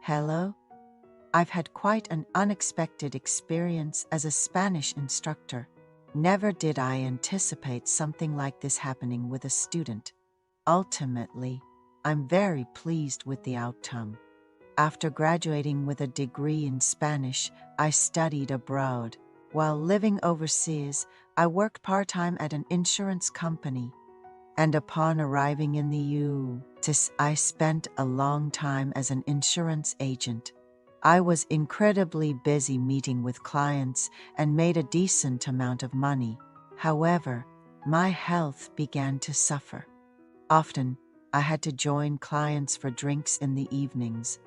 Hello? I've had quite an unexpected experience as a Spanish instructor. Never did I anticipate something like this happening with a student. Ultimately, I'm very pleased with the outcome. After graduating with a degree in Spanish, I studied abroad. While living overseas, I worked part-time at an insurance company. And upon arriving in the U.S., I spent a long time as an insurance agent. I was incredibly busy meeting with clients and made a decent amount of money. However, my health began to suffer. Often, I had to join clients for drinks in the evenings,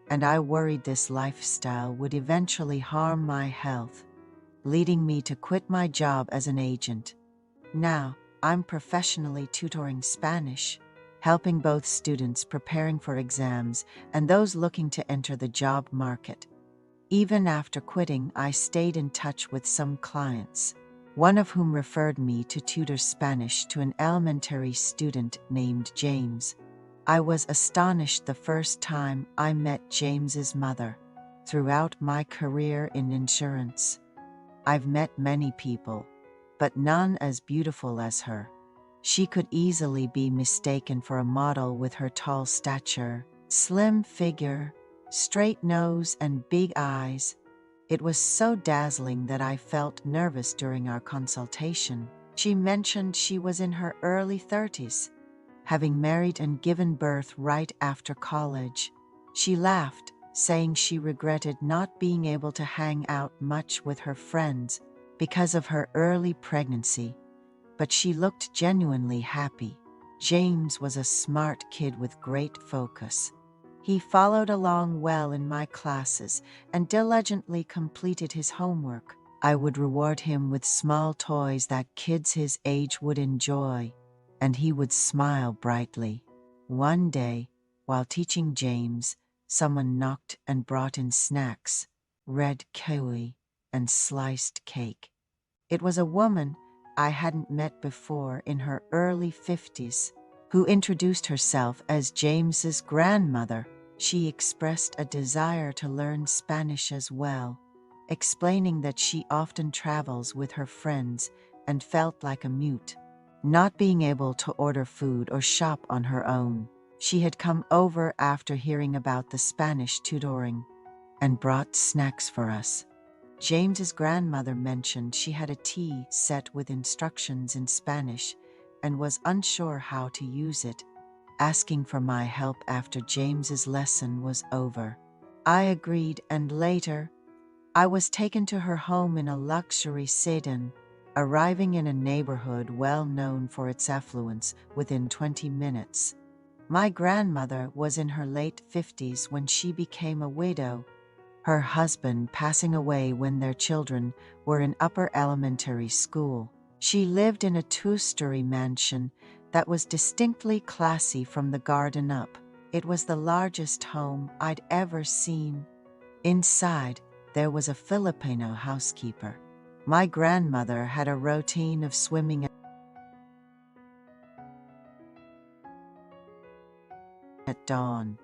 and I worried this lifestyle would eventually harm my health, leading me to quit my job as an agent. Now, I'm professionally tutoring Spanish, helping both students preparing for exams and those looking to enter the job market. Even after quitting, I stayed in touch with some clients, one of whom referred me to tutor Spanish to an elementary student named James. I was astonished the first time I met James's mother. Throughout my career in insurance, I've met many people, but none as beautiful as her. She could easily be mistaken for a model with her tall stature, slim figure, straight nose, and big eyes. It was so dazzling that I felt nervous during our consultation. She mentioned she was in her early 30s, having married and given birth right after college. She laughed, saying she regretted not being able to hang out much with her friends because of her early pregnancy, but she looked genuinely happy. James was a smart kid with great focus. He followed along well in my classes and diligently completed his homework. I would reward him with small toys that kids his age would enjoy, and he would smile brightly. One day, while teaching James, someone knocked and brought in snacks, red kiwi, and sliced cake. It was a woman I hadn't met before in her early 50s, who introduced herself as James's grandmother. She expressed a desire to learn Spanish as well, explaining that she often travels with her friends and felt like a mute, not being able to order food or shop on her own. She had come over after hearing about the Spanish tutoring and brought snacks for us. James's grandmother mentioned she had a tea set with instructions in Spanish and was unsure how to use it, asking for my help after James's lesson was over. I agreed, and later, I was taken to her home in a luxury sedan, arriving in a neighborhood well known for its affluence within 20 minutes. My grandmother was in her late 50s when she became a widow, her husband passing away when their children were in upper elementary school. She lived in a two-story mansion that was distinctly classy from the garden up. It was the largest home I'd ever seen. Inside, there was a Filipino housekeeper. My grandmother had a routine of swimming at dawn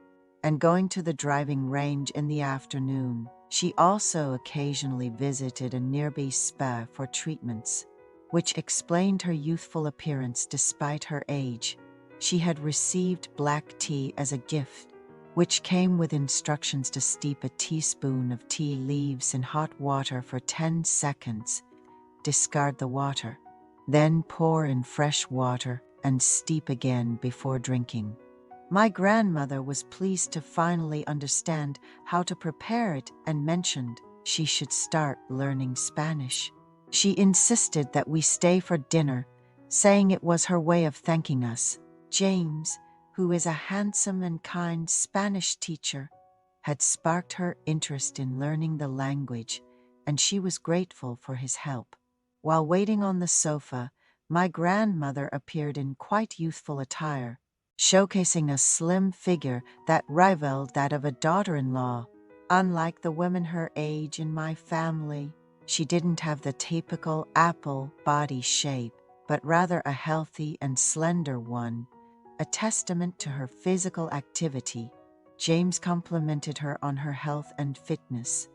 and going to the driving range in the afternoon. She also occasionally visited a nearby spa for treatments, which explained her youthful appearance despite her age. She had received black tea as a gift, which came with instructions to steep a teaspoon of tea leaves in hot water for 10 seconds, discard the water, then pour in fresh water and steep again before drinking. My grandmother was pleased to finally understand how to prepare it and mentioned she should start learning Spanish. She insisted that we stay for dinner, saying it was her way of thanking us. James, who is a handsome and kind Spanish teacher, had sparked her interest in learning the language, and she was grateful for his help. While waiting on the sofa, my grandmother appeared in quite youthful attire, showcasing a slim figure that rivaled that of a daughter-in-law. Unlike the women her age in my family, she didn't have the typical apple body shape, but rather a healthy and slender one, a testament to her physical activity. James complimented her on her health and fitness,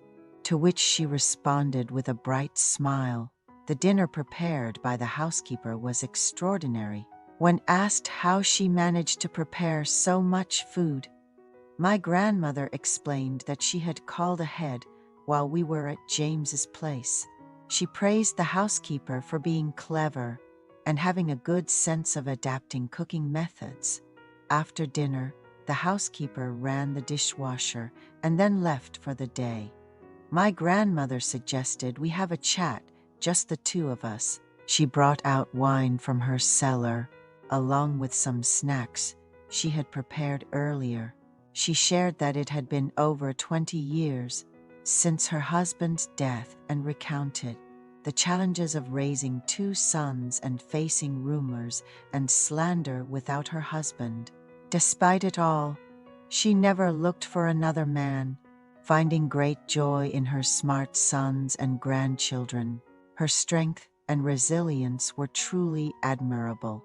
to which she responded with a bright smile. The dinner prepared by the housekeeper was extraordinary. When asked how she managed to prepare so much food, my grandmother explained that she had called ahead while we were at James's place. She praised the housekeeper for being clever and having a good sense of adapting cooking methods. After dinner, the housekeeper ran the dishwasher and then left for the day. My grandmother suggested we have a chat, just the two of us. She brought out wine from her cellar, along with some snacks she had prepared earlier. She shared that it had been over 20 years since her husband's death and recounted the challenges of raising two sons and facing rumors and slander without her husband. Despite it all, she never looked for another man, finding great joy in her smart sons and grandchildren. Her strength and resilience were truly admirable.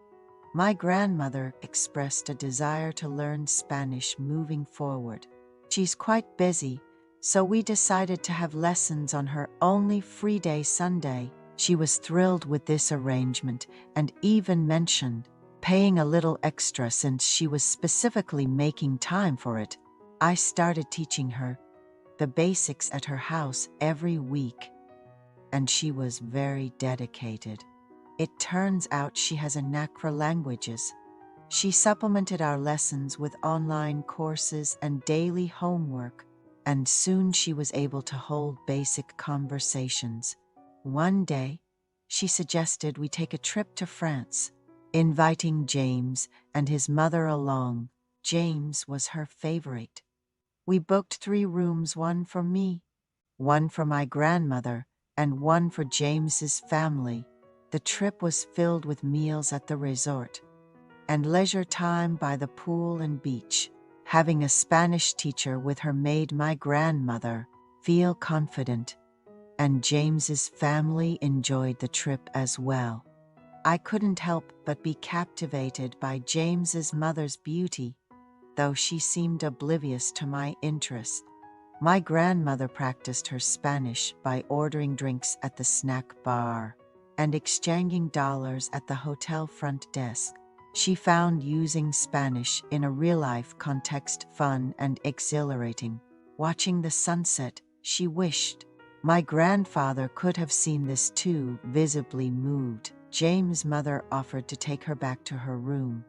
My grandmother expressed a desire to learn Spanish moving forward. She's quite busy, so we decided to have lessons on her only free day Sunday. She was thrilled with this arrangement and even mentioned paying a little extra since she was specifically making time for it. I started teaching her the basics at her house every week, and she was very dedicated. It turns out she has a knack for languages. She supplemented our lessons with online courses and daily homework, and soon she was able to hold basic conversations. One day, she suggested we take a trip to France, inviting James and his mother along. James was her favorite. We booked 3 rooms, one for me, one for my grandmother, and one for James's family. The trip was filled with meals at the resort and leisure time by the pool and beach. Having a Spanish teacher with her made my grandmother feel confident, and James's family enjoyed the trip as well. I couldn't help but be captivated by James's mother's beauty, though she seemed oblivious to my interest. My grandmother practiced her Spanish by ordering drinks at the snack bar and exchanging dollars at the hotel front desk. She found using Spanish in a real-life context fun and exhilarating. Watching the sunset, she wished my grandfather could have seen this too, visibly moved. James' mother offered to take her back to her room,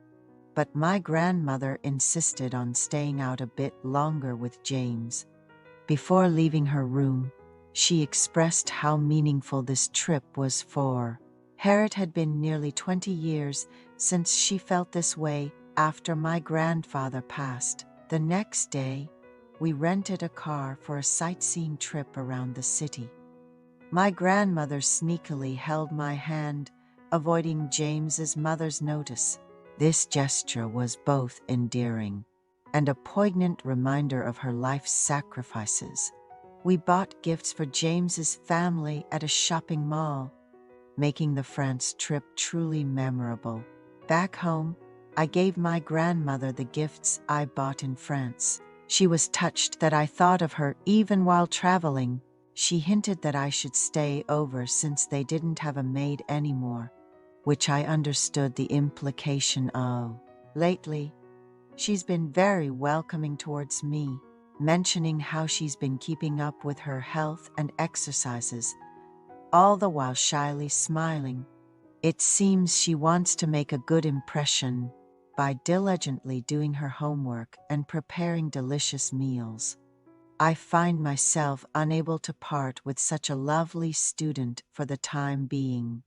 but my grandmother insisted on staying out a bit longer with James. Before leaving her room, she expressed how meaningful this trip was for her. It had been nearly 20 years since she felt this way after my grandfather passed. The next day, we rented a car for a sightseeing trip around the city. My grandmother sneakily held my hand, avoiding James's mother's notice. This gesture was both endearing and a poignant reminder of her life's sacrifices. We bought gifts for James's family at a shopping mall, making the France trip truly memorable. Back home, I gave my grandmother the gifts I bought in France. She was touched that I thought of her even while traveling. She hinted that I should stay over since they didn't have a maid anymore, which I understood the implication of. Lately, she's been very welcoming towards me, mentioning how she's been keeping up with her health and exercises, all the while shyly smiling. It seems she wants to make a good impression by diligently doing her homework and preparing delicious meals. I find myself unable to part with such a lovely student for the time being.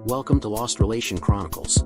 Welcome to Lost Relation Chronicles.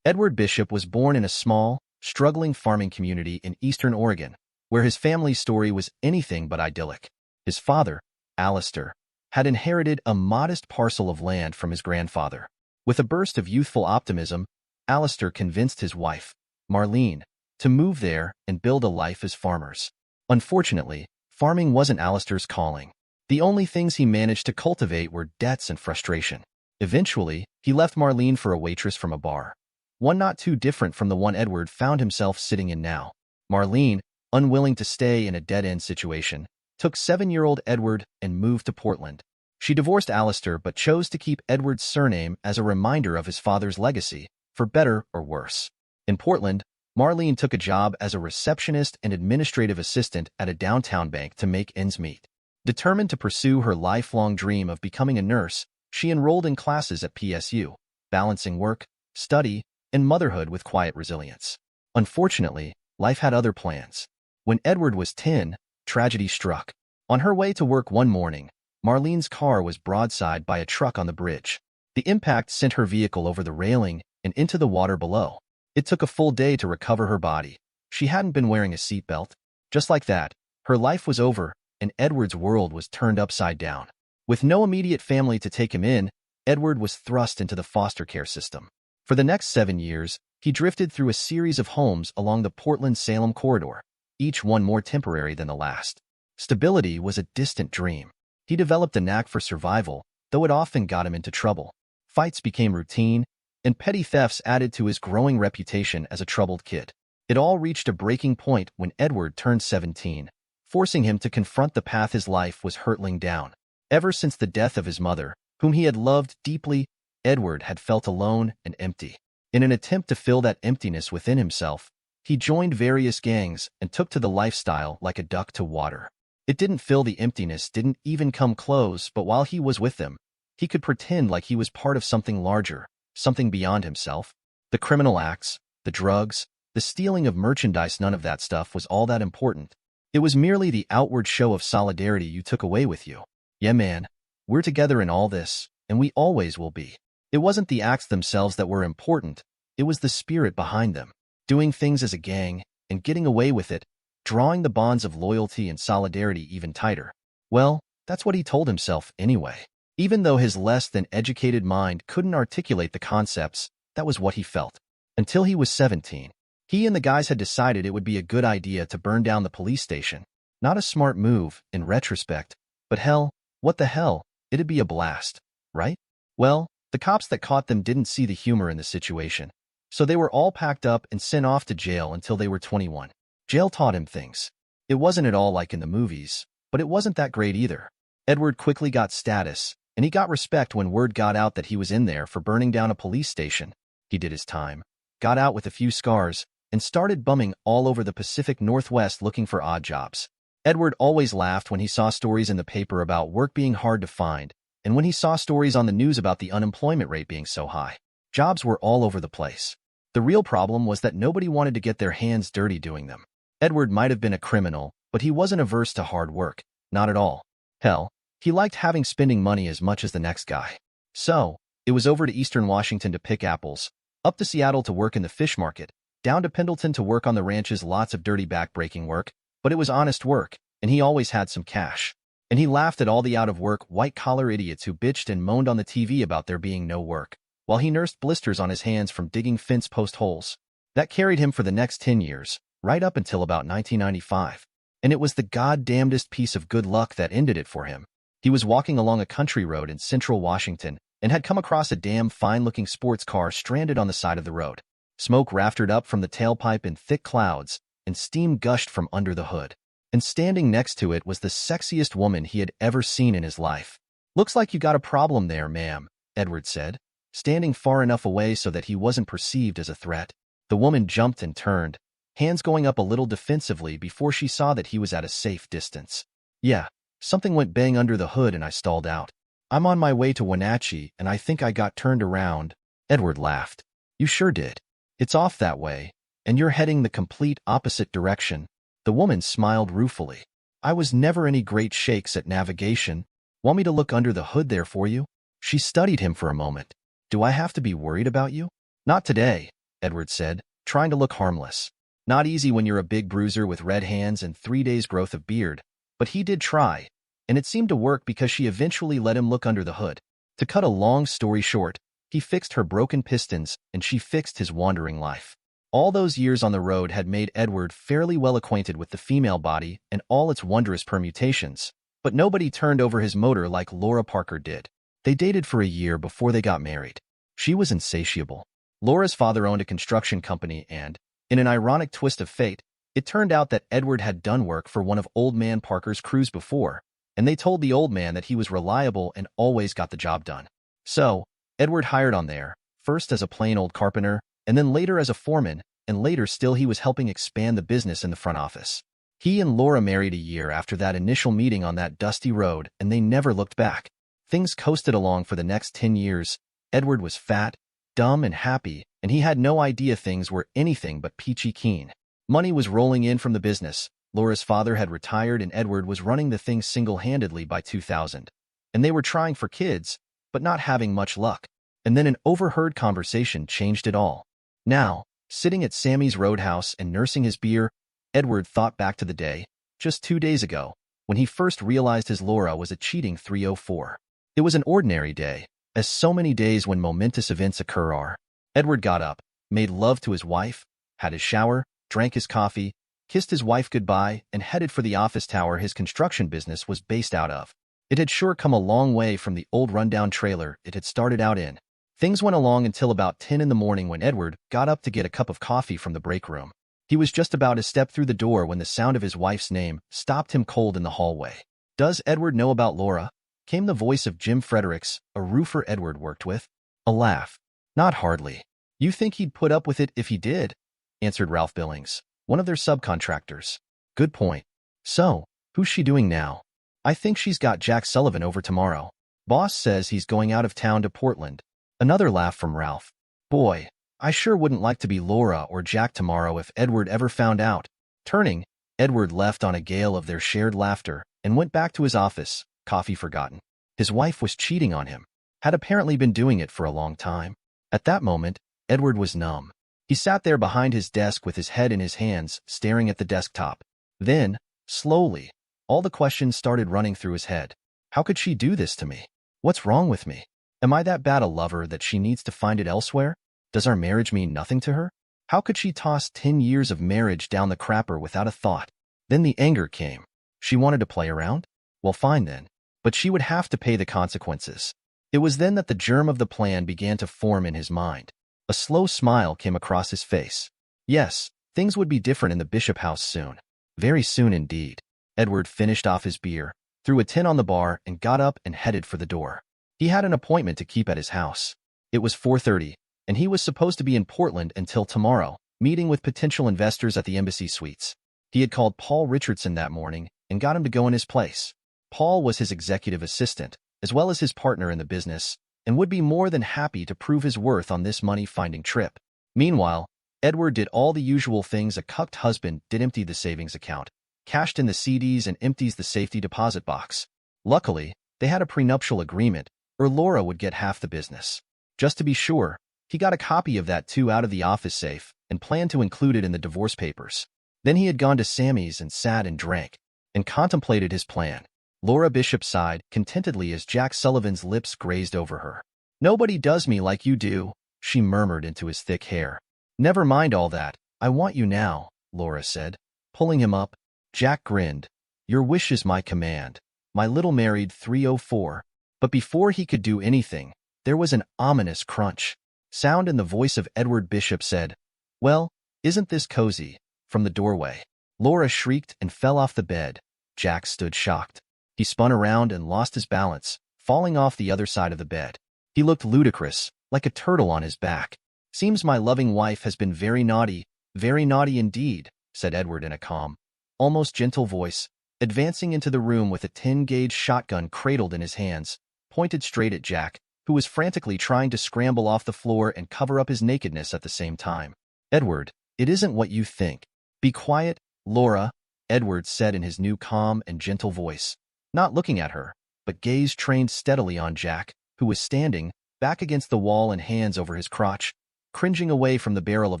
Edward Bishop was born in a small, struggling farming community in eastern Oregon, where his family's story was anything but idyllic. His father, Alistair, had inherited a modest parcel of land from his grandfather. With a burst of youthful optimism, Alistair convinced his wife, Marlene, to move there and build a life as farmers. Unfortunately, farming wasn't Alistair's calling. The only things he managed to cultivate were debts and frustration. Eventually, he left Marlene for a waitress from a bar, one not too different from the one Edward found himself sitting in now. Marlene, unwilling to stay in a dead-end situation, took 7-year-old Edward and moved to Portland. She divorced Alistair but chose to keep Edward's surname as a reminder of his father's legacy, for better or worse. In Portland, Marlene took a job as a receptionist and administrative assistant at a downtown bank to make ends meet. Determined to pursue her lifelong dream of becoming a nurse, she enrolled in classes at PSU, balancing work, study, and motherhood with quiet resilience. Unfortunately, life had other plans. When Edward was 10, tragedy struck. On her way to work one morning, Marlene's car was broadsided by a truck on the bridge. The impact sent her vehicle over the railing and into the water below. It took a full day to recover her body. She hadn't been wearing a seatbelt. Just like that, her life was over, and Edward's world was turned upside down. With no immediate family to take him in, Edward was thrust into the foster care system. For the next 7 years, he drifted through a series of homes along the Portland-Salem corridor, each one more temporary than the last. Stability was a distant dream. He developed a knack for survival, though it often got him into trouble. Fights became routine, and petty thefts added to his growing reputation as a troubled kid. It all reached a breaking point when Edward turned 17, forcing him to confront the path his life was hurtling down. Ever since the death of his mother, whom he had loved deeply, Edward had felt alone and empty. In an attempt to fill that emptiness within himself, he joined various gangs and took to the lifestyle like a duck to water. It didn't fill the emptiness, didn't even come close, but while he was with them, he could pretend like he was part of something larger, something beyond himself. The criminal acts, the drugs, the stealing of merchandise, none of that stuff was all that important. It was merely the outward show of solidarity you took away with you. Yeah, man, we're together in all this, and we always will be. It wasn't the acts themselves that were important, it was the spirit behind them. Doing things as a gang, and getting away with it, drawing the bonds of loyalty and solidarity even tighter. Well, that's what he told himself anyway. Even though his less-than-educated mind couldn't articulate the concepts, that was what he felt. Until he was 17. He and the guys had decided it would be a good idea to burn down the police station. Not a smart move, in retrospect, but hell, what the hell, it'd be a blast, right? Well, the cops that caught them didn't see the humor in the situation, so they were all packed up and sent off to jail until they were 21. Jail taught him things. It wasn't at all like in the movies, but it wasn't that great either. Edward quickly got status, and he got respect when word got out that he was in there for burning down a police station. He did his time, got out with a few scars, and started bumming all over the Pacific Northwest looking for odd jobs. Edward always laughed when he saw stories in the paper about work being hard to find, and when he saw stories on the news about the unemployment rate being so high. Jobs were all over the place. The real problem was that nobody wanted to get their hands dirty doing them. Edward might have been a criminal, but he wasn't averse to hard work, not at all. Hell, he liked spending money as much as the next guy. So, it was over to eastern Washington to pick apples, up to Seattle to work in the fish market, down to Pendleton to work on the ranches, lots of dirty back-breaking work, but it was honest work, and he always had some cash. And he laughed at all the out-of-work, white-collar idiots who bitched and moaned on the TV about there being no work, while he nursed blisters on his hands from digging fence post holes. That carried him for the next 10 years, right up until about 1995. And it was the goddamnedest piece of good luck that ended it for him. He was walking along a country road in central Washington and had come across a damn fine-looking sports car stranded on the side of the road. Smoke raftered up from the tailpipe in thick clouds, and steam gushed from under the hood. And standing next to it was the sexiest woman he had ever seen in his life. "Looks like you got a problem there, ma'am," Edward said, standing far enough away so that he wasn't perceived as a threat. The woman jumped and turned, hands going up a little defensively before she saw that he was at a safe distance. "Yeah, something went bang under the hood and I stalled out. I'm on my way to Wenatchee and I think I got turned around." Edward laughed. "You sure did. It's off that way, and you're heading the complete opposite direction." The woman smiled ruefully. "I was never any great shakes at navigation. Want me to look under the hood there for you?" She studied him for a moment. Do I have to be worried about you? Not today, Edward said, trying to look harmless. Not easy when you're a big bruiser with red hands and 3 days' growth of beard, but he did try, and it seemed to work because she eventually let him look under the hood. To cut a long story short, he fixed her broken pistons and she fixed his wandering life. All those years on the road had made Edward fairly well acquainted with the female body and all its wondrous permutations, but nobody turned over his motor like Laura Parker did. They dated for a year before they got married. She was insatiable. Laura's father owned a construction company and, in an ironic twist of fate, it turned out that Edward had done work for one of Old Man Parker's crews before, and they told the old man that he was reliable and always got the job done. So, Edward hired on there, first as a plain old carpenter, and then later as a foreman, and later still he was helping expand the business in the front office. He and Laura married a year after that initial meeting on that dusty road, and they never looked back. Things coasted along for the next 10 years. Edward was fat, dumb, and happy, and he had no idea things were anything but peachy keen. Money was rolling in from the business. Laura's father had retired and Edward was running the thing single-handedly by 2000. And they were trying for kids, but not having much luck. And then an overheard conversation changed it all. Now, sitting at Sammy's Roadhouse and nursing his beer, Edward thought back to the day, just 2 days ago, when he first realized his Laura was a cheating 304. It was an ordinary day, as so many days when momentous events occur are. Edward got up, made love to his wife, had his shower, drank his coffee, kissed his wife goodbye, and headed for the office tower his construction business was based out of. It had sure come a long way from the old rundown trailer it had started out in. Things went along until about 10 in the morning when Edward got up to get a cup of coffee from the break room. He was just about to step through the door when the sound of his wife's name stopped him cold in the hallway. "Does Edward know about Laura?" came the voice of Jim Fredericks, a roofer Edward worked with. A laugh. "Not hardly. You think he'd put up with it if he did?" answered Ralph Billings, one of their subcontractors. "Good point. So, who's she doing now?" "I think she's got Jack Sullivan over tomorrow. Boss says he's going out of town to Portland." Another laugh from Ralph. "Boy, I sure wouldn't like to be Laura or Jack tomorrow if Edward ever found out." Turning, Edward left on a gale of their shared laughter and went back to his office, coffee forgotten. His wife was cheating on him, had apparently been doing it for a long time. At that moment, Edward was numb. He sat there behind his desk with his head in his hands, staring at the desktop. Then, slowly, all the questions started running through his head. How could she do this to me? What's wrong with me? Am I that bad a lover that she needs to find it elsewhere? Does our marriage mean nothing to her? How could she toss 10 years of marriage down the crapper without a thought? Then the anger came. She wanted to play around? Well, fine then. But she would have to pay the consequences. It was then that the germ of the plan began to form in his mind. A slow smile came across his face. Yes, things would be different in the Bishop house soon. Very soon indeed. Edward finished off his beer, threw a tin on the bar, and got up and headed for the door. He had an appointment to keep at his house. It was 4:30, and he was supposed to be in Portland until tomorrow, meeting with potential investors at the Embassy Suites. He had called Paul Richardson that morning and got him to go in his place. Paul was his executive assistant, as well as his partner in the business, and would be more than happy to prove his worth on this money-finding trip. Meanwhile, Edward did all the usual things a cucked husband did: empty the savings account, cashed in the CDs, and empties the safety deposit box. Luckily, they had a prenuptial agreement, or Laura would get half the business. Just to be sure, he got a copy of that too out of the office safe and planned to include it in the divorce papers. Then he had gone to Sammy's and sat and drank, and contemplated his plan. Laura Bishop sighed contentedly as Jack Sullivan's lips grazed over her. "Nobody does me like you do," she murmured into his thick hair. "Never mind all that. I want you now," Laura said, pulling him up. Jack grinned. "Your wish is my command, my little married 304. But before he could do anything, there was an ominous crunch. Sound in the voice of Edward Bishop said, "Well, isn't this cozy?" from the doorway. Laura shrieked and fell off the bed. Jack stood shocked. He spun around and lost his balance, falling off the other side of the bed. He looked ludicrous, like a turtle on his back. "Seems my loving wife has been very naughty indeed," said Edward in a calm, almost gentle voice, advancing into the room with a 10-gauge shotgun cradled in his hands, pointed straight at Jack, who was frantically trying to scramble off the floor and cover up his nakedness at the same time. "Edward, it isn't what you think." "Be quiet, Laura," Edward said in his new calm and gentle voice, not looking at her, but gaze trained steadily on Jack, who was standing, back against the wall and hands over his crotch, cringing away from the barrel of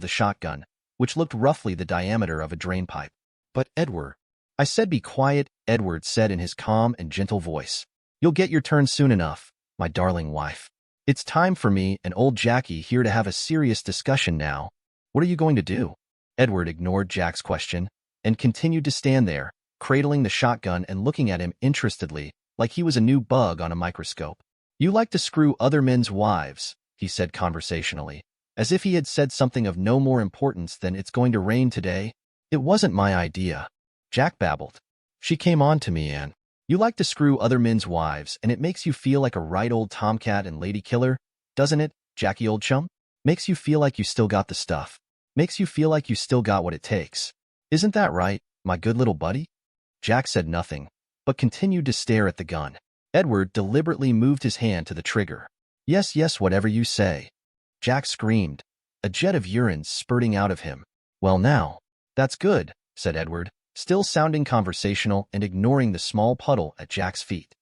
the shotgun, which looked roughly the diameter of a drainpipe. But Edward, I said be quiet, Edward said in his calm and gentle voice. You'll get your turn soon enough, my darling wife. It's time for me and old Jackie here to have a serious discussion now. What are you going to do? Edward ignored Jack's question and continued to stand there, cradling the shotgun and looking at him interestedly, like he was a new bug on a microscope. You like to screw other men's wives, he said conversationally, as if he had said something of no more importance than it's going to rain today. It wasn't my idea, Jack babbled. She came on to me and, you like to screw other men's wives and it makes you feel like a right old tomcat and lady killer, doesn't it, Jackie old chum? Makes you feel like you still got the stuff. Makes you feel like you still got what it takes. Isn't that right, my good little buddy? Jack said nothing, but continued to stare at the gun. Edward deliberately moved his hand to the trigger. Yes, yes, whatever you say. Jack screamed, a jet of urine spurting out of him. Well now, that's good, said Edward, still sounding conversational and ignoring the small puddle at Jack's feet.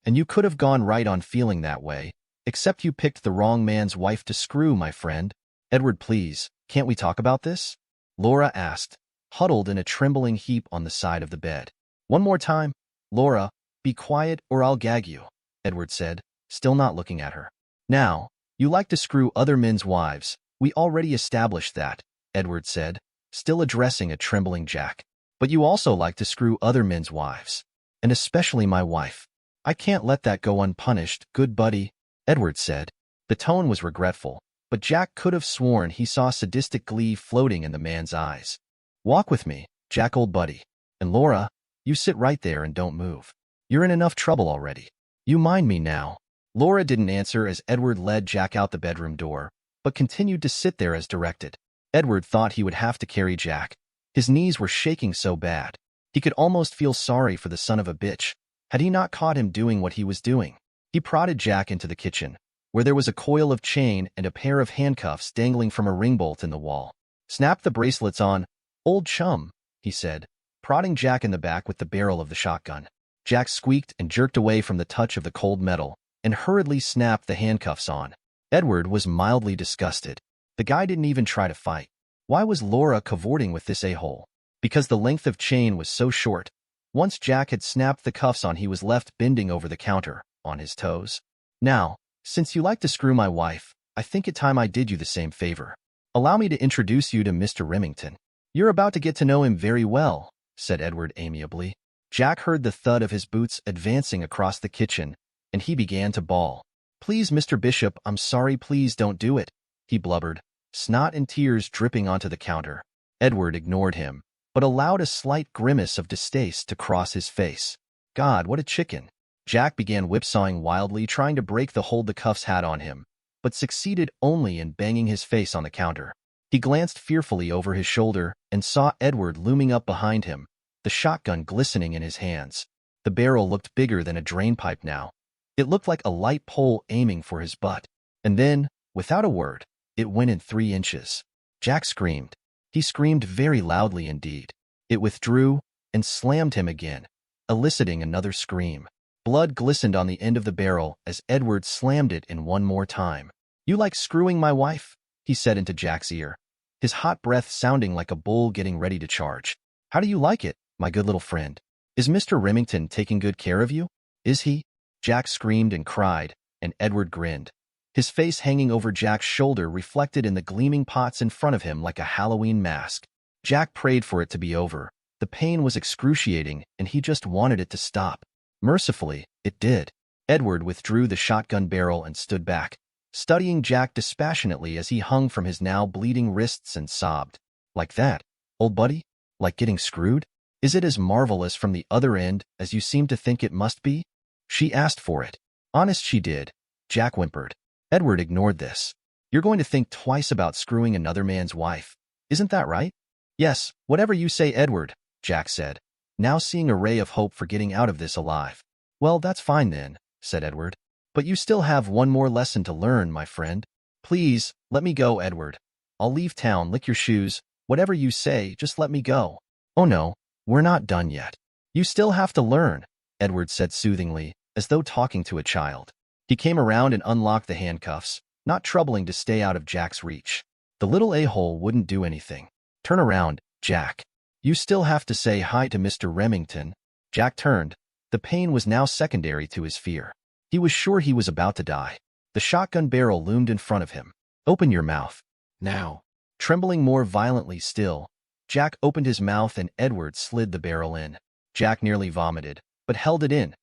And you could have gone right on feeling that way, except you picked the wrong man's wife to screw, my friend. Edward, please, can't we talk about this? Laura asked, huddled in a trembling heap on the side of the bed. One more time, Laura, be quiet or I'll gag you, Edward said, still not looking at her. Now, you like to screw other men's wives. We already established that, Edward said, still addressing a trembling Jack. But you also like to screw other men's wives, and especially my wife. I can't let that go unpunished, good buddy, Edward said. The tone was regretful, but Jack could have sworn he saw sadistic glee floating in the man's eyes. Walk with me, Jack old buddy. And Laura, you sit right there and don't move. You're in enough trouble already. You mind me now. Laura didn't answer as Edward led Jack out the bedroom door, but continued to sit there as directed. Edward thought he would have to carry Jack. His knees were shaking so bad. He could almost feel sorry for the son of a bitch, had he not caught him doing what he was doing. He prodded Jack into the kitchen, where there was a coil of chain and a pair of handcuffs dangling from a ring bolt in the wall. Snap the bracelets on, old chum, he said, prodding Jack in the back with the barrel of the shotgun. Jack squeaked and jerked away from the touch of the cold metal and hurriedly snapped the handcuffs on. Edward was mildly disgusted. The guy didn't even try to fight. Why was Laura cavorting with this a-hole? Because the length of chain was so short. Once Jack had snapped the cuffs on, he was left bending over the counter, on his toes. Now, since you like to screw my wife, I think it time I did you the same favor. Allow me to introduce you to Mr. Remington. You're about to get to know him very well, said Edward amiably. Jack heard the thud of his boots advancing across the kitchen, and he began to bawl. Please, Mr. Bishop, I'm sorry, please don't do it, he blubbered, snot and tears dripping onto the counter. Edward ignored him, but allowed a slight grimace of distaste to cross his face. God, what a chicken. Jack began whipsawing wildly, trying to break the hold the cuffs had on him, but succeeded only in banging his face on the counter. He glanced fearfully over his shoulder and saw Edward looming up behind him, the shotgun glistening in his hands. The barrel looked bigger than a drainpipe now. It looked like a light pole aiming for his butt. And then, without a word, it went in 3 inches. Jack screamed. He screamed very loudly indeed. It withdrew and slammed him again, eliciting another scream. Blood glistened on the end of the barrel as Edward slammed it in one more time. You like screwing my wife? He said into Jack's ear, his hot breath sounding like a bull getting ready to charge. How do you like it, my good little friend? Is Mr. Remington taking good care of you? Is he? Jack screamed and cried, and Edward grinned. His face hanging over Jack's shoulder reflected in the gleaming pots in front of him like a Halloween mask. Jack prayed for it to be over. The pain was excruciating, and he just wanted it to stop. Mercifully, it did. Edward withdrew the shotgun barrel and stood back, studying Jack dispassionately as he hung from his now bleeding wrists and sobbed. Like that, old buddy? Like getting screwed? Is it as marvelous from the other end as you seem to think it must be? She asked for it. Honest she did, Jack whimpered. Edward ignored this. You're going to think twice about screwing another man's wife. Isn't that right? Yes, whatever you say, Edward, Jack said, now seeing a ray of hope for getting out of this alive. Well, that's fine then, said Edward. But you still have one more lesson to learn, my friend. Please, let me go, Edward. I'll leave town, lick your shoes. Whatever you say, just let me go. Oh no, we're not done yet. You still have to learn, Edward said soothingly, as though talking to a child. He came around and unlocked the handcuffs, not troubling to stay out of Jack's reach. The little a-hole wouldn't do anything. Turn around, Jack. You still have to say hi to Mr. Remington. Jack turned. The pain was now secondary to his fear. He was sure he was about to die. The shotgun barrel loomed in front of him. Open your mouth. Now. Trembling more violently still, Jack opened his mouth and Edward slid the barrel in. Jack nearly vomited, but held it in.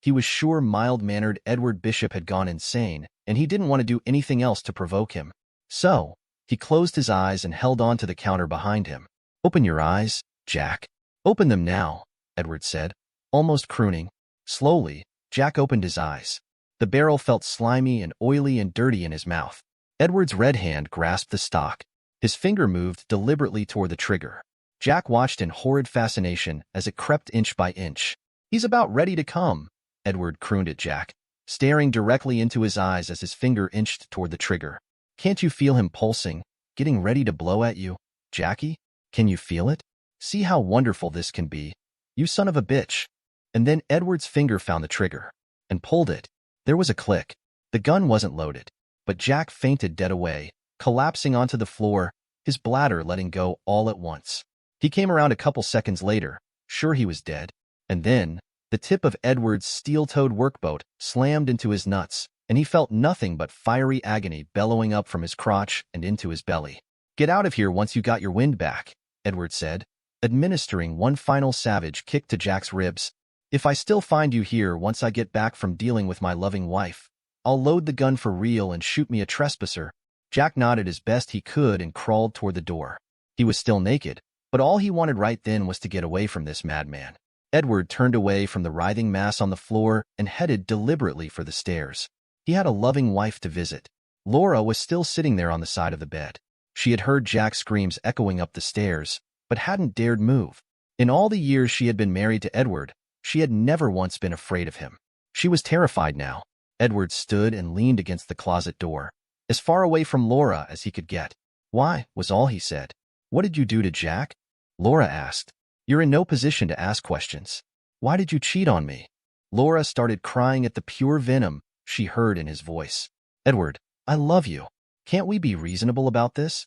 He was sure mild-mannered Edward Bishop had gone insane, and he didn't want to do anything else to provoke him. So, he closed his eyes and held on to the counter behind him. Open your eyes, Jack. Open them now, Edward said, almost crooning. Slowly, Jack opened his eyes. The barrel felt slimy and oily and dirty in his mouth. Edward's red hand grasped the stock. His finger moved deliberately toward the trigger. Jack watched in horrid fascination as it crept inch by inch. He's about ready to come, Edward crooned at Jack, staring directly into his eyes as his finger inched toward the trigger. Can't you feel him pulsing, getting ready to blow at you, Jackie? Can you feel it? See how wonderful this can be, you son of a bitch. And then Edward's finger found the trigger and pulled it. There was a click. The gun wasn't loaded, but Jack fainted dead away, collapsing onto the floor, his bladder letting go all at once. He came around a couple seconds later, sure he was dead, and then the tip of Edward's steel-toed workboat slammed into his nuts, and he felt nothing but fiery agony bellowing up from his crotch and into his belly. Get out of here once you got your wind back, Edward said, administering one final savage kick to Jack's ribs. If I still find you here once I get back from dealing with my loving wife, I'll load the gun for real and shoot me a trespasser. Jack nodded as best he could and crawled toward the door. He was still naked, but all he wanted right then was to get away from this madman. Edward turned away from the writhing mass on the floor and headed deliberately for the stairs. He had a loving wife to visit. Laura was still sitting there on the side of the bed. She had heard Jack's screams echoing up the stairs, but hadn't dared move. In all the years she had been married to Edward, she had never once been afraid of him. She was terrified now. Edward stood and leaned against the closet door, as far away from Laura as he could get. Why, was all he said. What did you do to Jack? Laura asked. You're in no position to ask questions. Why did you cheat on me? Laura started crying at the pure venom she heard in his voice. Edward, I love you. Can't we be reasonable about this?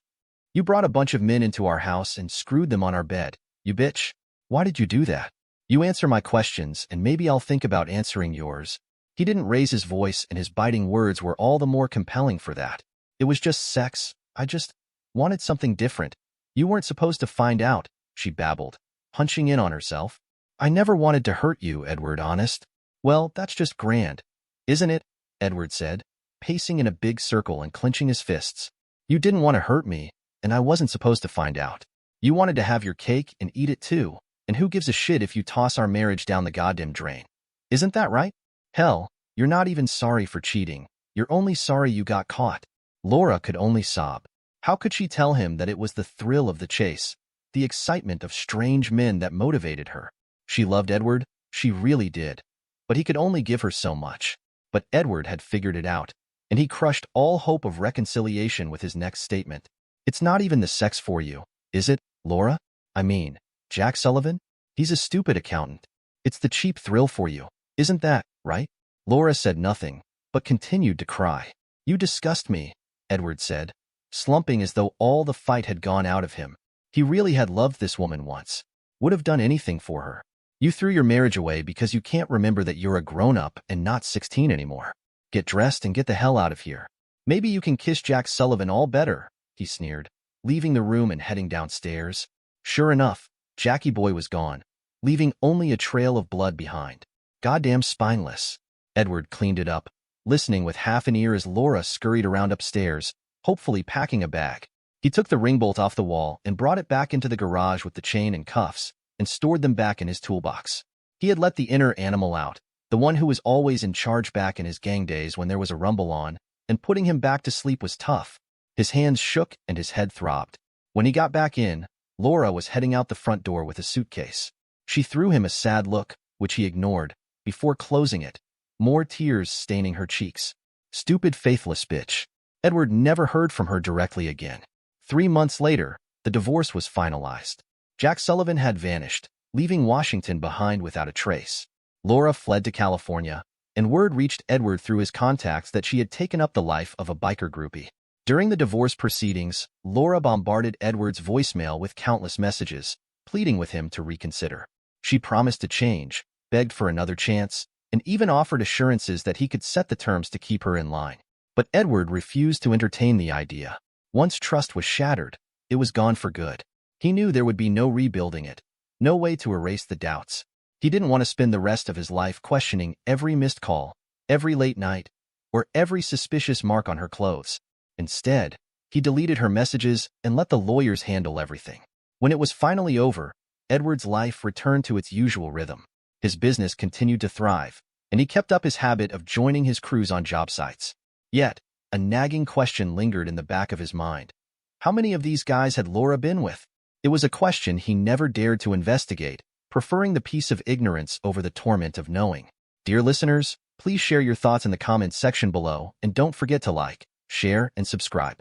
You brought a bunch of men into our house and screwed them on our bed, you bitch. Why did you do that? You answer my questions, and maybe I'll think about answering yours. He didn't raise his voice, and his biting words were all the more compelling for that. It was just sex. I just wanted something different. You weren't supposed to find out, she babbled, hunching in on herself. I never wanted to hurt you, Edward, honest. Well, that's just grand, isn't it? Edward said, pacing in a big circle and clenching his fists. You didn't want to hurt me, and I wasn't supposed to find out. You wanted to have your cake and eat it too, and who gives a shit if you toss our marriage down the goddamn drain? Isn't that right? Hell, you're not even sorry for cheating. You're only sorry you got caught. Laura could only sob. How could she tell him that it was the thrill of the chase, the excitement of strange men that motivated her? She loved Edward, she really did, but he could only give her so much. But Edward had figured it out, and he crushed all hope of reconciliation with his next statement. It's not even the sex for you, is it, Laura? I mean, Jack Sullivan? He's a stupid accountant. It's the cheap thrill for you, isn't that right? Laura said nothing, but continued to cry. You disgust me, Edward said, slumping as though all the fight had gone out of him. He really had loved this woman once, would have done anything for her. You threw your marriage away because you can't remember that you're a grown-up and not 16 anymore. Get dressed and get the hell out of here. Maybe you can kiss Jack Sullivan all better, he sneered, leaving the room and heading downstairs. Sure enough, Jackie boy was gone, leaving only a trail of blood behind. Goddamn spineless. Edward cleaned it up, listening with half an ear as Laura scurried around upstairs, hopefully packing a bag. He took the ring bolt off the wall and brought it back into the garage with the chain and cuffs, and stored them back in his toolbox. He had let the inner animal out, the one who was always in charge back in his gang days when there was a rumble on, and putting him back to sleep was tough. His hands shook and his head throbbed. When he got back in, Laura was heading out the front door with a suitcase. She threw him a sad look, which he ignored, before closing it, more tears staining her cheeks. Stupid, faithless bitch. Edward never heard from her directly again. 3 months later, the divorce was finalized. Jack Sullivan had vanished, leaving Washington behind without a trace. Laura fled to California, and word reached Edward through his contacts that she had taken up the life of a biker groupie. During the divorce proceedings, Laura bombarded Edward's voicemail with countless messages, pleading with him to reconsider. She promised to change, begged for another chance, and even offered assurances that he could set the terms to keep her in line. But Edward refused to entertain the idea. Once trust was shattered, it was gone for good. He knew there would be no rebuilding it, no way to erase the doubts. He didn't want to spend the rest of his life questioning every missed call, every late night, or every suspicious mark on her clothes. Instead, he deleted her messages and let the lawyers handle everything. When it was finally over, Edward's life returned to its usual rhythm. His business continued to thrive, and he kept up his habit of joining his crews on job sites. Yet, a nagging question lingered in the back of his mind. How many of these guys had Laura been with? It was a question he never dared to investigate, preferring the peace of ignorance over the torment of knowing. Dear listeners, please share your thoughts in the comments section below, and don't forget to like, share, and subscribe.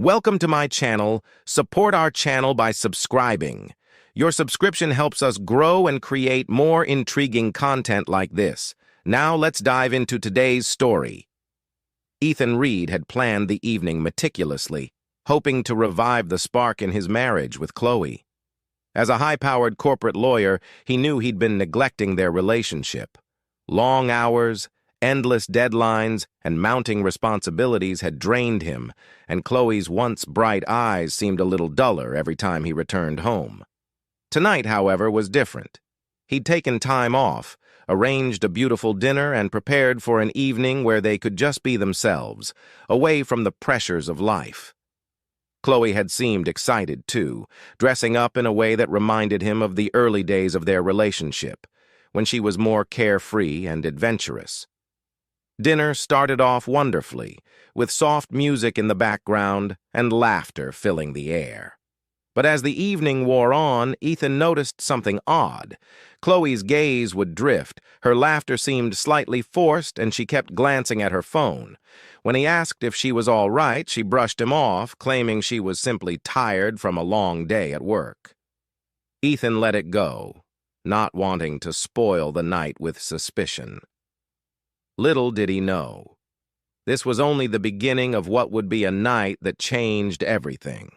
Welcome to my channel. Support our channel by subscribing. Your subscription helps us grow and create more intriguing content like this. Now let's dive into today's story. Ethan Reed had planned the evening meticulously, hoping to revive the spark in his marriage with Chloe. As a high-powered corporate lawyer, he knew he'd been neglecting their relationship. Long hours, endless deadlines, and mounting responsibilities had drained him, and Chloe's once bright eyes seemed a little duller every time he returned home. Tonight, however, was different. He'd taken time off, arranged a beautiful dinner, and prepared for an evening where they could just be themselves, away from the pressures of life. Chloe had seemed excited, too, dressing up in a way that reminded him of the early days of their relationship, when she was more carefree and adventurous. Dinner started off wonderfully, with soft music in the background and laughter filling the air. But as the evening wore on, Ethan noticed something odd. Chloe's gaze would drift, her laughter seemed slightly forced, and she kept glancing at her phone. When he asked if she was all right, she brushed him off, claiming she was simply tired from a long day at work. Ethan let it go, not wanting to spoil the night with suspicion. Little did he know. This was only the beginning of what would be a night that changed everything.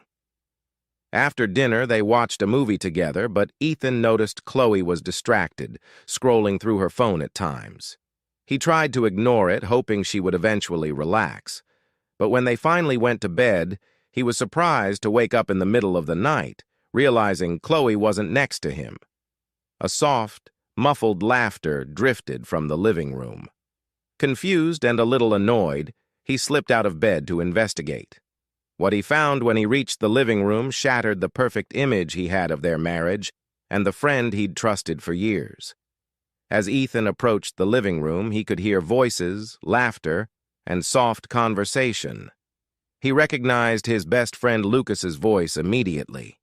After dinner, they watched a movie together, but Ethan noticed Chloe was distracted, scrolling through her phone at times. He tried to ignore it, hoping she would eventually relax. But when they finally went to bed, he was surprised to wake up in the middle of the night, realizing Chloe wasn't next to him. A soft, muffled laughter drifted from the living room. Confused and a little annoyed, he slipped out of bed to investigate. What he found when he reached the living room shattered the perfect image he had of their marriage and the friend he'd trusted for years. As Ethan approached the living room, he could hear voices, laughter, and soft conversation. He recognized his best friend Lucas's voice immediately.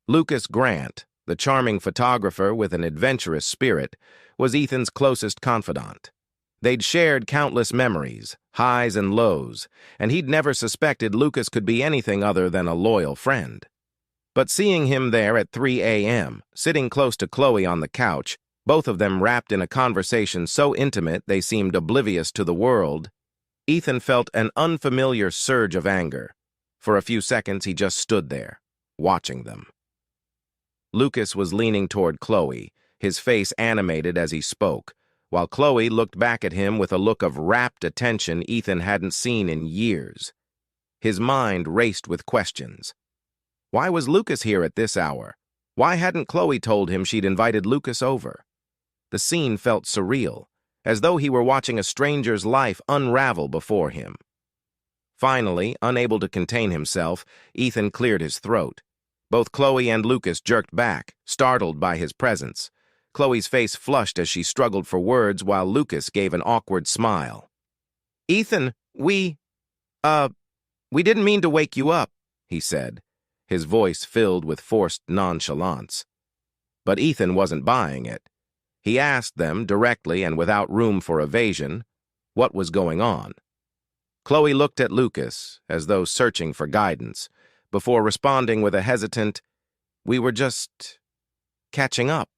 Lucas Grant, the charming photographer with an adventurous spirit, was Ethan's closest confidant. They'd shared countless memories, highs and lows, and he'd never suspected Lucas could be anything other than a loyal friend. But seeing him there at 3 a.m., sitting close to Chloe on the couch, both of them wrapped in a conversation so intimate they seemed oblivious to the world, Ethan felt an unfamiliar surge of anger. For a few seconds, he just stood there, watching them. Lucas was leaning toward Chloe, his face animated as he spoke, while Chloe looked back at him with a look of rapt attention Ethan hadn't seen in years. His mind raced with questions. Why was Lucas here at this hour? Why hadn't Chloe told him she'd invited Lucas over? The scene felt surreal, as though he were watching a stranger's life unravel before him. Finally, unable to contain himself, Ethan cleared his throat. Both Chloe and Lucas jerked back, startled by his presence. Chloe's face flushed as she struggled for words while Lucas gave an awkward smile. "Ethan, we didn't mean to wake you up," he said, his voice filled with forced nonchalance. But Ethan wasn't buying it. He asked them directly and without room for evasion what was going on. Chloe looked at Lucas as though searching for guidance, before responding with a hesitant, "We were just catching up."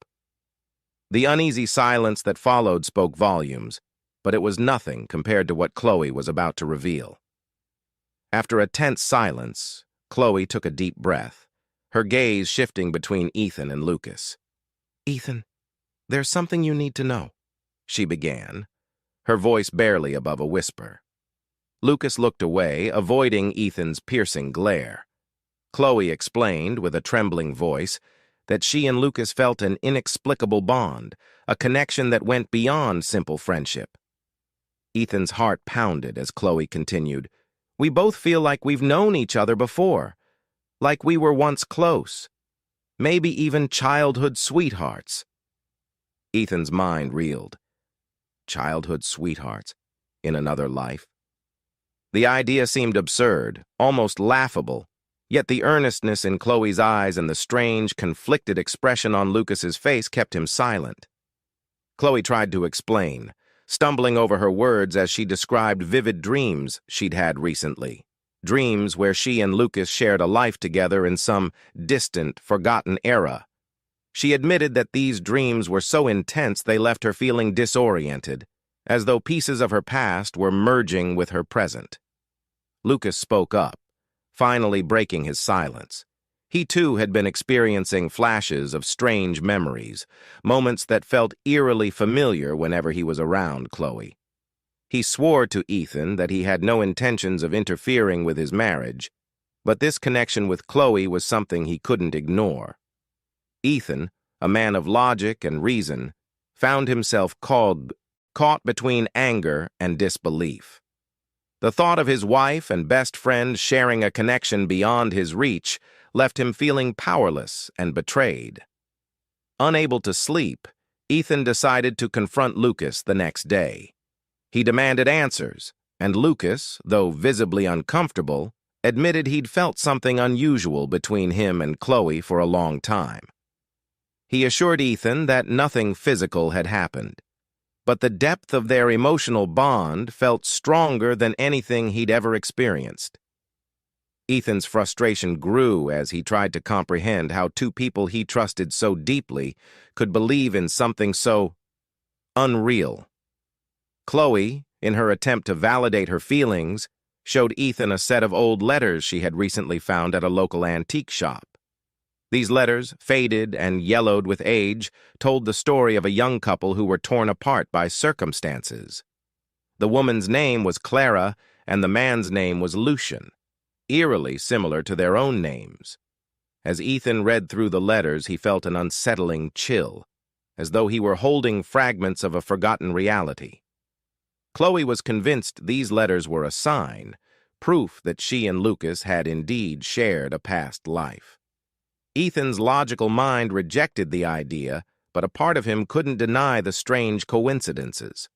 The uneasy silence that followed spoke volumes, but it was nothing compared to what Chloe was about to reveal. After a tense silence, Chloe took a deep breath, her gaze shifting between Ethan and Lucas. "Ethan, there's something you need to know," she began, her voice barely above a whisper. Lucas looked away, avoiding Ethan's piercing glare. Chloe explained, with a trembling voice, that she and Lucas felt an inexplicable bond, a connection that went beyond simple friendship. Ethan's heart pounded as Chloe continued, "We both feel like we've known each other before, like we were once close, maybe even childhood sweethearts." Ethan's mind reeled. Childhood sweethearts in another life? The idea seemed absurd, almost laughable, yet the earnestness in Chloe's eyes and the strange, conflicted expression on Lucas's face kept him silent. Chloe tried to explain, stumbling over her words as she described vivid dreams she'd had recently. dreams where she and Lucas shared a life together in some distant, forgotten era. She admitted that these dreams were so intense they left her feeling disoriented, as though pieces of her past were merging with her present. Lucas spoke up, finally breaking his silence. He too had been experiencing flashes of strange memories, moments that felt eerily familiar whenever he was around Chloe. He swore to Ethan that he had no intentions of interfering with his marriage, but this connection with Chloe was something he couldn't ignore. Ethan, a man of logic and reason, found himself caught between anger and disbelief. The thought of his wife and best friend sharing a connection beyond his reach left him feeling powerless and betrayed. Unable to sleep, Ethan decided to confront Lucas the next day. He demanded answers, and Lucas, though visibly uncomfortable, admitted he'd felt something unusual between him and Chloe for a long time. He assured Ethan that nothing physical had happened, but the depth of their emotional bond felt stronger than anything he'd ever experienced. Ethan's frustration grew as he tried to comprehend how two people he trusted so deeply could believe in something so unreal. Chloe, in her attempt to validate her feelings, showed Ethan a set of old letters she had recently found at a local antique shop. These letters, faded and yellowed with age, told the story of a young couple who were torn apart by circumstances. The woman's name was Clara, and the man's name was Lucian, eerily similar to their own names. As Ethan read through the letters, he felt an unsettling chill, as though he were holding fragments of a forgotten reality. Chloe was convinced these letters were a sign, proof that she and Lucas had indeed shared a past life. Ethan's logical mind rejected the idea, but a part of him couldn't deny the strange coincidences.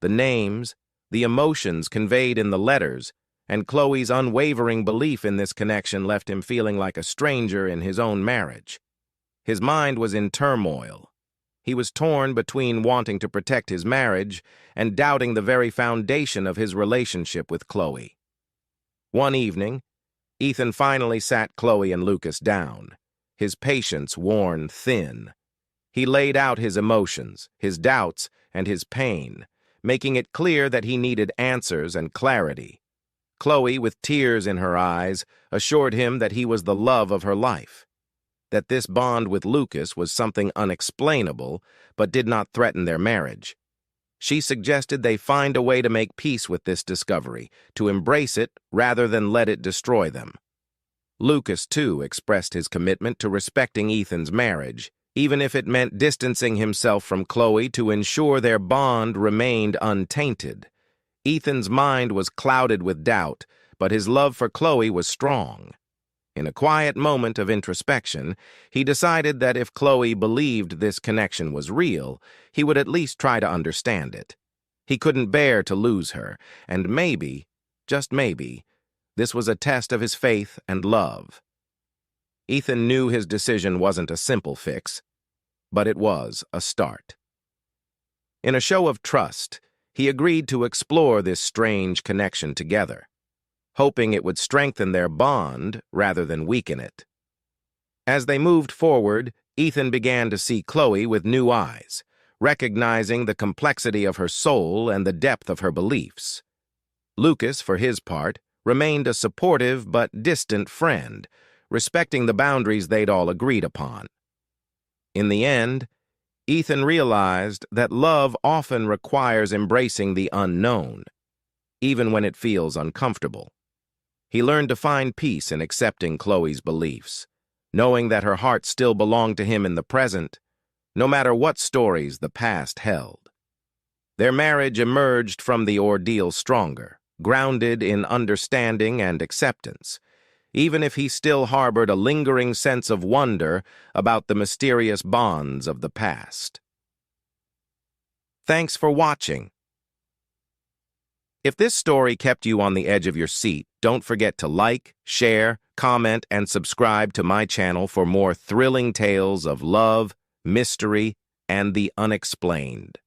The names, the emotions conveyed in the letters, and Chloe's unwavering belief in this connection left him feeling like a stranger in his own marriage. His mind was in turmoil. He was torn between wanting to protect his marriage and doubting the very foundation of his relationship with Chloe. One evening, Ethan finally sat Chloe and Lucas down, his patience worn thin. He laid out his emotions, his doubts, and his pain, making it clear that he needed answers and clarity. Chloe, with tears in her eyes, assured him that he was the love of her life, that this bond with Lucas was something unexplainable but did not threaten their marriage. She suggested they find a way to make peace with this discovery, to embrace it rather than let it destroy them. Lucas, too, expressed his commitment to respecting Ethan's marriage, even if it meant distancing himself from Chloe to ensure their bond remained untainted. Ethan's mind was clouded with doubt, but his love for Chloe was strong. In a quiet moment of introspection, he decided that if Chloe believed this connection was real, he would at least try to understand it. He couldn't bear to lose her, and maybe, just maybe, this was a test of his faith and love. Ethan knew his decision wasn't a simple fix, but it was a start. In a show of trust, he agreed to explore this strange connection together, hoping it would strengthen their bond rather than weaken it. As they moved forward, Ethan began to see Chloe with new eyes, recognizing the complexity of her soul and the depth of her beliefs. Lucas, for his part, remained a supportive but distant friend, respecting the boundaries they'd all agreed upon. In the end, Ethan realized that love often requires embracing the unknown, even when it feels uncomfortable. He learned to find peace in accepting Chloe's beliefs, knowing that her heart still belonged to him in the present, no matter what stories the past held. Their marriage emerged from the ordeal stronger, grounded in understanding and acceptance, even if he still harbored a lingering sense of wonder about the mysterious bonds of the past. Thanks for watching. If this story kept you on the edge of your seat, don't forget to like, share, comment, and subscribe to my channel for more thrilling tales of love, mystery, and the unexplained.